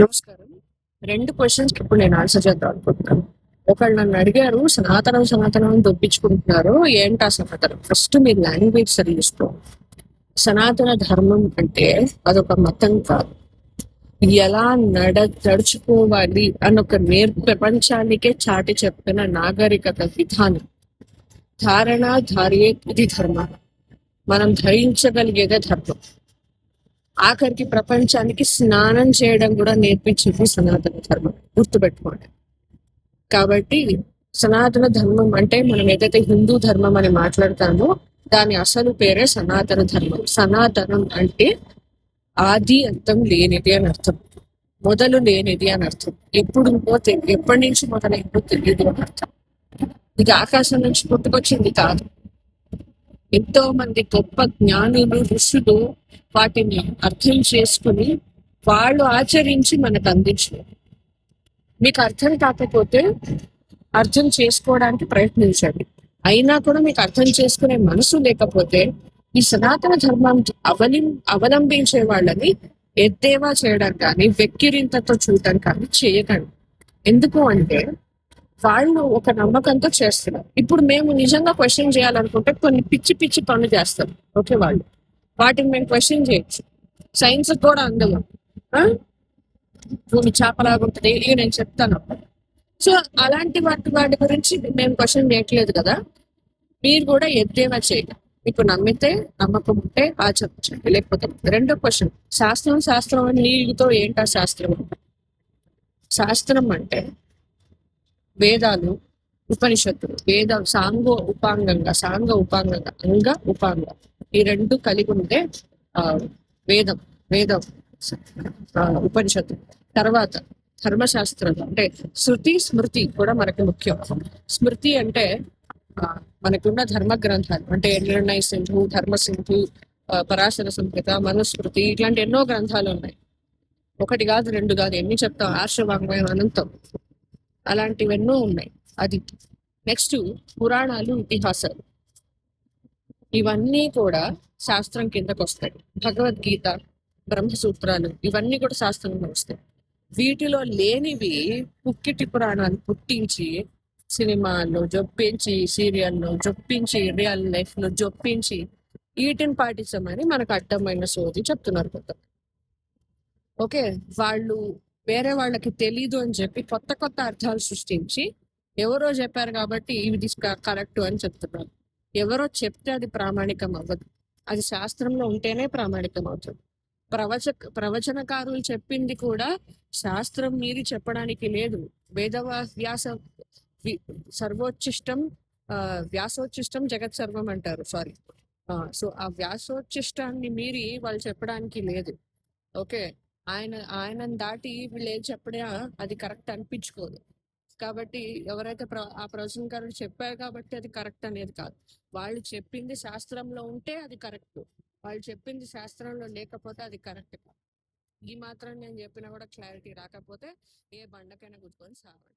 నమస్కారం. 2 క్వెషన్స్‌కి ఇప్పుడు నేను ఆన్సర్ చేద్దాం అనుకుంటున్నాను. ఒకళ్ళు నన్ను అడిగారు సనాతనం, సనాతనం అని దొప్పించుకుంటున్నారు. ఏంటా సనాతనం? ఫస్ట్ మీరు లాంగ్వేజ్ సరి చూసుకోవాలి. సనాతన ధర్మం అంటే అదొక మతం కాదు. ఎలా నడుచుకోవాలి అని ఒక ప్రపంచానికే చాటి చెప్పిన నాగరికత విధానం. ధారణ, ధార్యే ఇది ధర్మ. మనం ధరించగలిగేదే ధర్మం. ఆఖరికి ప్రపంచానికి స్నానం చేయడం కూడా నేర్పించింది సనాతన ధర్మం. గుర్తుపెట్టుకోండి. కాబట్టి సనాతన ధర్మం అంటే మనం ఏదైతే హిందూ ధర్మం అని మాట్లాడతామో దాని అసలు పేరే సనాతన ధర్మం. సనాతనం అంటే ఆది అంతం లేనిది అని అర్థం. మొదలు లేనిది అని అర్థం. ఎప్పటి నుంచి మొదలైందో తెలియదు అని అర్థం. ఇది ఆకాశం నుంచి పుట్టుకొచ్చింది కాదు. ఎంతో మంది గొప్ప జ్ఞానులు, ఋషులు వాటిని అర్థం చేసుకుని వాళ్ళు ఆచరించి మనకు అందించారు. మీకు అర్థం కాకపోతే అర్థం చేసుకోవడానికి ప్రయత్నించండి. అయినా కూడా మీకు అర్థం చేసుకునే మనసు లేకపోతే ఈ సనాతన ధర్మం అవలంబించే వాళ్ళని ఎద్దేవా చేయడం కానీ వెక్కిరింతతో చూడటం కానీ చేయకండి. ఎందుకు అంటే వాళ్ళు ఒక నమ్మకంతో చేస్తున్నారు. ఇప్పుడు మేము నిజంగా క్వశ్చన్ చేయాలనుకుంటే కొన్ని పిచ్చి పిచ్చి పనులు చేస్తాం. ఓకే, వాటిని మేము క్వశ్చన్ చేయొచ్చు. సైన్స్ కూడా అందము. భూమి చేపలాగుంటుంది ఇవి నేను చెప్తాను. సో అలాంటి వాటి గురించి మేము క్వశ్చన్ చేయట్లేదు కదా. మీరు కూడా ఎద్దేవా చేయాలి. మీకు నమ్మితే నమ్మకం ఉంటే ఆచరించండి, లేకపోతే. రెండో క్వశ్చన్, శాస్త్రం అని నీళ్ళతో ఏంటా శాస్త్రం? శాస్త్రం అంటే వేదాలు, ఉపనిషత్తులు. సాంగ ఉపాంగ ఈ రెండు కలిగి ఉంటే వేదం ఉపనిషత్తు. తర్వాత ధర్మశాస్త్రం అంటే శృతి, స్మృతి కూడా మనకి ముఖ్యం. స్మృతి అంటే మనకున్న ధర్మ గ్రంథాలు అంటే నిర్ణయ సింధు, ధర్మసింధు, పరాశర సంహిత, మనుస్మృతి, ఇట్లాంటి ఎన్నో గ్రంథాలు ఉన్నాయి. 1 కాదు 2 కాదు, ఎన్ని చెప్తాం. ఆర్షవాంగ్మయం అనంతం. అలాంటివెన్నో ఉన్నాయి. అది నెక్స్ట్ పురాణాలు, ఇతిహాసాలు, ఇవన్నీ కూడా శాస్త్రం కిందకు వస్తాయి. భగవద్గీత, బ్రహ్మసూత్రాలు, ఇవన్నీ కూడా శాస్త్రంలో వస్తాయి. వీటిలో లేనివి పుక్కిటి పురాణాలు పుట్టించి సినిమాల్లో జొప్పించి, సీరియల్లో జొప్పించి, రియల్ లైఫ్ లో జొప్పించి వీటిని పాటించమని మనకు అడ్డమైన సోది చెప్తున్నారు కొత్త. ఓకే, వాళ్ళు వేరే వాళ్ళకి తెలీదు అని చెప్పి కొత్త అర్థాలు సృష్టించి ఎవరో చెప్పారు కాబట్టి ఇది కరెక్ట్ అని చెప్తున్నారు. ఎవరో చెప్తే అది ప్రామాణికం అవ్వదు. అది శాస్త్రంలో ఉంటేనే ప్రామాణికం అవుతుంది. ప్రవచనకారులు చెప్పింది కూడా శాస్త్రం మీరి చెప్పడానికి లేదు. సర్వోచ్చిష్టం వ్యాసోచ్చిష్టం జగత్ సర్వం అంటారు. సారీ. సో ఆ వ్యాసోచ్చిష్టాన్ని మీరి వాళ్ళు చెప్పడానికి లేదు. ఓకే, ఆయనను దాటి వీళ్ళు ఏం చెప్పడా అది కరెక్ట్ అనిపించుకోదు. కాబట్టి ఎవరైతే ఆ ప్రవచనకారులు చెప్పారు కాబట్టి అది కరెక్ట్ అనేది కాదు. వాళ్ళు చెప్పింది శాస్త్రంలో ఉంటే అది కరెక్ట్, వాళ్ళు చెప్పింది శాస్త్రంలో లేకపోతే అది కరెక్ట్ కాదు. ఈ మాత్రం నేను చెప్పినా కూడా క్లారిటీ రాకపోతే ఏ బండకైనా కూర్చొని సావండి.